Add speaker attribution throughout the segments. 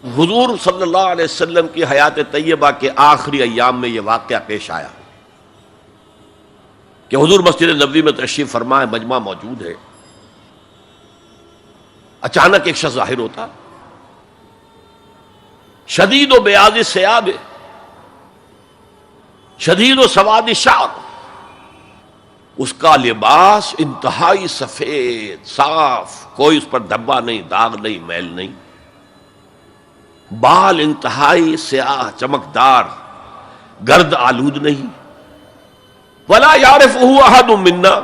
Speaker 1: حضور صلی اللہ علیہ وسلم کی حیات طیبہ کے آخری ایام میں یہ واقعہ پیش آیا کہ حضور مسجد نبوی میں تشریف فرمائے، مجمع موجود ہے، اچانک ایک شخص ظاہر ہوتا، شدید و بیاض ثیاب، شدید و سواد شعر، اس کا لباس انتہائی سفید صاف، کوئی اس پر دھبا نہیں، داغ نہیں، میل نہیں، بال انتہائی سیاہ چمکدار، گرد آلود نہیں، ولا یعرفہ احد منا،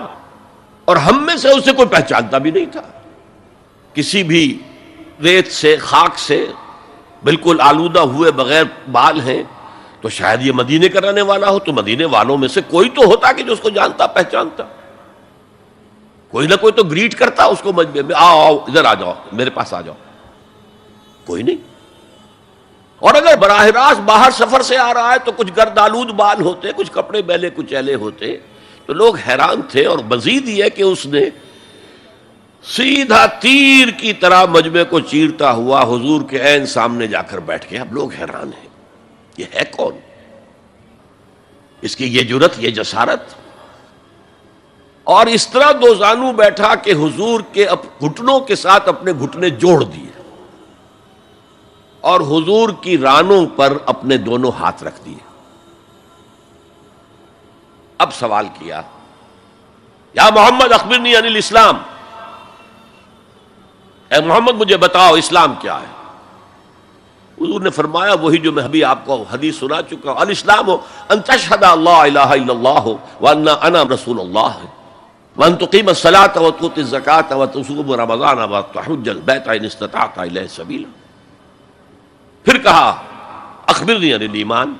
Speaker 1: اور ہم میں سے اسے کوئی پہچانتا بھی نہیں تھا، کسی بھی ریت سے خاک سے بالکل آلودہ ہوئے بغیر بال ہیں، تو شاید یہ مدینے کا رہنے والا ہو، تو مدینے والوں میں سے کوئی تو ہوتا کہ جو اس کو جانتا پہچانتا، کوئی نہ کوئی تو گریٹ کرتا اس کو مجمع میں، آؤ آؤ ادھر آ جاؤ، میرے پاس آ جاؤ، کوئی نہیں۔ اور اگر براہ راست باہر سفر سے آ رہا ہے تو کچھ گرد آلود بال ہوتے، کچھ کپڑے میلے کچیلے ہوتے، تو لوگ حیران تھے۔ اور مزید یہ کہ اس نے سیدھا تیر کی طرح مجمع کو چیرتا ہوا حضور کے عین سامنے جا کر بیٹھ گیا۔ اب لوگ حیران ہیں، یہ ہے کون؟ اس کی یہ جرت، یہ جسارت، اور اس طرح دو زانو بیٹھا کہ حضور کے گھٹنوں کے ساتھ اپنے گھٹنے جوڑ دیے اور حضور کی رانوں پر اپنے دونوں ہاتھ رکھ دیے۔ اب سوال کیا، یا محمد اخبرنی عن الاسلام، اے محمد مجھے بتاؤ اسلام کیا ہے؟ حضور نے فرمایا وہی جو میں ابھی آپ کو حدیث سنا چکا ہوں، الاسلام ان تشہد اللہ الہ الا اللہ وان انا رسول اللہ وان تقیم الصلاۃ وتؤتی الزکاۃ وتصوم رمضان وتحج البیت ان استطعت الیہ سبیلا۔ پھر کہا اخبرنی عن الایمان۔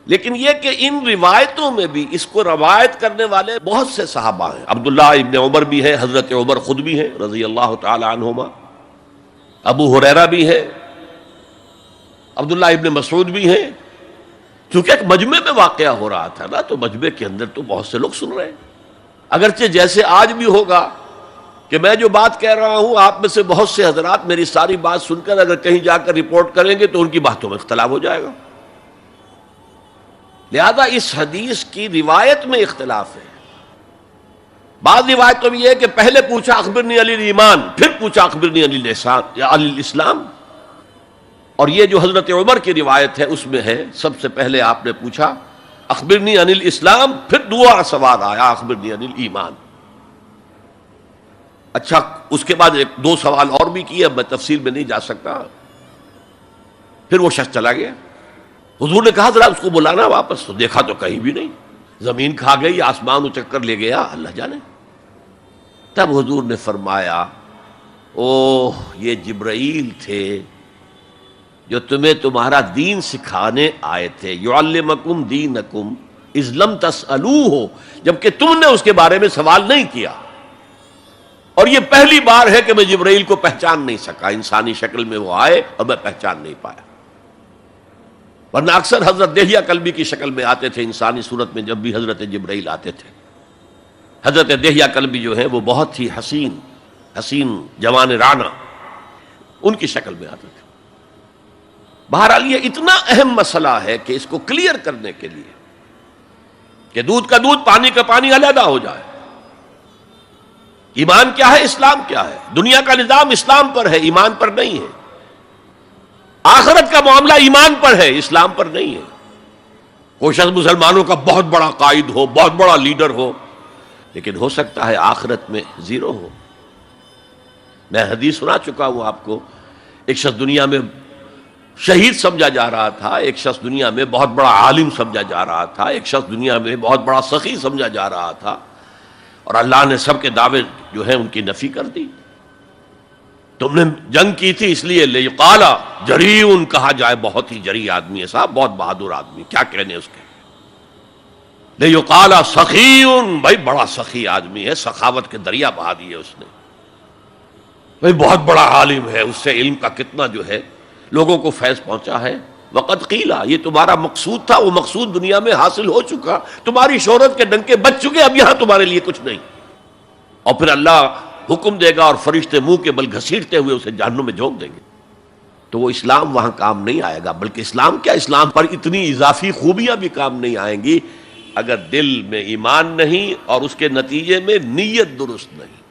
Speaker 1: لیکن یہ کہ ان روایتوں میں بھی اس کو روایت کرنے والے بہت سے صحابہ ہیں، عبداللہ ابن عمر بھی ہے، حضرت عمر خود بھی ہیں رضی اللہ تعالی عنہما، ابو ہریرہ بھی ہے، عبداللہ ابن مسعود بھی ہیں، کیونکہ ایک مجمع میں واقعہ ہو رہا تھا نا، تو مجمع کے اندر تو بہت سے لوگ سن رہے ہیں۔ اگرچہ جیسے آج بھی ہوگا کہ میں جو بات کہہ رہا ہوں آپ میں سے بہت سے حضرات میری ساری بات سن کر اگر کہیں جا کر رپورٹ کریں گے تو ان کی باتوں میں اختلاف ہو جائے گا، لہذا اس حدیث کی روایت میں اختلاف ہے۔ بعض روایتوں میں یہ ہے کہ پہلے پوچھا اخبرنی عن الایمان، پھر پوچھا اخبرنی عن الاسلام، اور یہ جو حضرت عمر کی روایت ہے اس میں ہے سب سے پہلے آپ نے پوچھا اخبرنی عن الاسلام، پھر دوسرا سوال آیا اخبرنی عن الایمان۔ اچھا، اس کے بعد ایک دو سوال اور بھی کیے، اب میں تفصیل میں نہیں جا سکتا۔ پھر وہ شخص چلا گیا، حضور نے کہا ذرا اس کو بلانا واپس، تو دیکھا تو کہیں بھی نہیں، زمین کھا گئی، آسمان اچک کر لے گیا، اللہ جانے۔ تب حضور نے فرمایا اوہ یہ جبرائیل تھے جو تمہیں تمہارا دین سکھانے آئے تھے، یعلمکم دینکم اذ لم تسألوہ، جبکہ تم نے اس کے بارے میں سوال نہیں کیا۔ اور یہ پہلی بار ہے کہ میں جبرائیل کو پہچان نہیں سکا، انسانی شکل میں وہ آئے اور میں پہچان نہیں پایا، ورنہ اکثر حضرت دہیہ کلبی کی شکل میں آتے تھے انسانی صورت میں، جب بھی حضرت جبرائیل آتے تھے۔ حضرت دہیہ کلبی جو ہے وہ بہت ہی حسین جوان رانا، ان کی شکل میں آتے تھے۔ بہرحال یہ اتنا اہم مسئلہ ہے کہ اس کو کلیئر کرنے کے لیے کہ دودھ کا دودھ پانی کا پانی علیحدہ ہو جائے، ایمان کیا ہے، اسلام کیا ہے، دنیا کا نظام اسلام پر ہے، ایمان پر نہیں ہے، آخرت کا معاملہ ایمان پر ہے، اسلام پر نہیں ہے۔ کوئی شخص مسلمانوں کا بہت بڑا قائد ہو، بہت بڑا لیڈر ہو، لیکن ہو سکتا ہے آخرت میں زیرو ہو۔ میں حدیث سنا چکا ہوں آپ کو، ایک شخص دنیا میں شہید سمجھا جا رہا تھا، ایک شخص دنیا میں بہت بڑا عالم سمجھا جا رہا تھا، ایک شخص دنیا میں بہت بڑا سخی سمجھا جا رہا تھا، اور اللہ نے سب کے دعوے جو ہیں ان کی نفی کر دی۔ تم نے جنگ کی تھی اس لیے لیقال جریء کہا جائے، بہت ہی جری آدمی ہے صاحب، بہت بہادر آدمی، کیا کہنے اس کے۔ لیقال سخی، بھائی بڑا سخی آدمی ہے، سخاوت کے دریا بہا دیے اس نے، بھائی بہت بڑا عالم ہے، اس سے علم کا کتنا جو ہے لوگوں کو فیض پہنچا ہے۔ وقد قیل، یہ تمہارا مقصود تھا، وہ مقصود دنیا میں حاصل ہو چکا، تمہاری شہرت کے ڈنکے بج چکے، اب یہاں تمہارے لیے کچھ نہیں۔ اور پھر اللہ حکم دے گا اور فرشتے منہ کے بل گھسیٹتے ہوئے اسے جہنم میں جھونک دیں گے۔ تو وہ اسلام وہاں کام نہیں آئے گا، بلکہ اسلام کیا، اسلام پر اتنی اضافی خوبیاں بھی کام نہیں آئیں گی اگر دل میں ایمان نہیں اور اس کے نتیجے میں نیت درست نہیں۔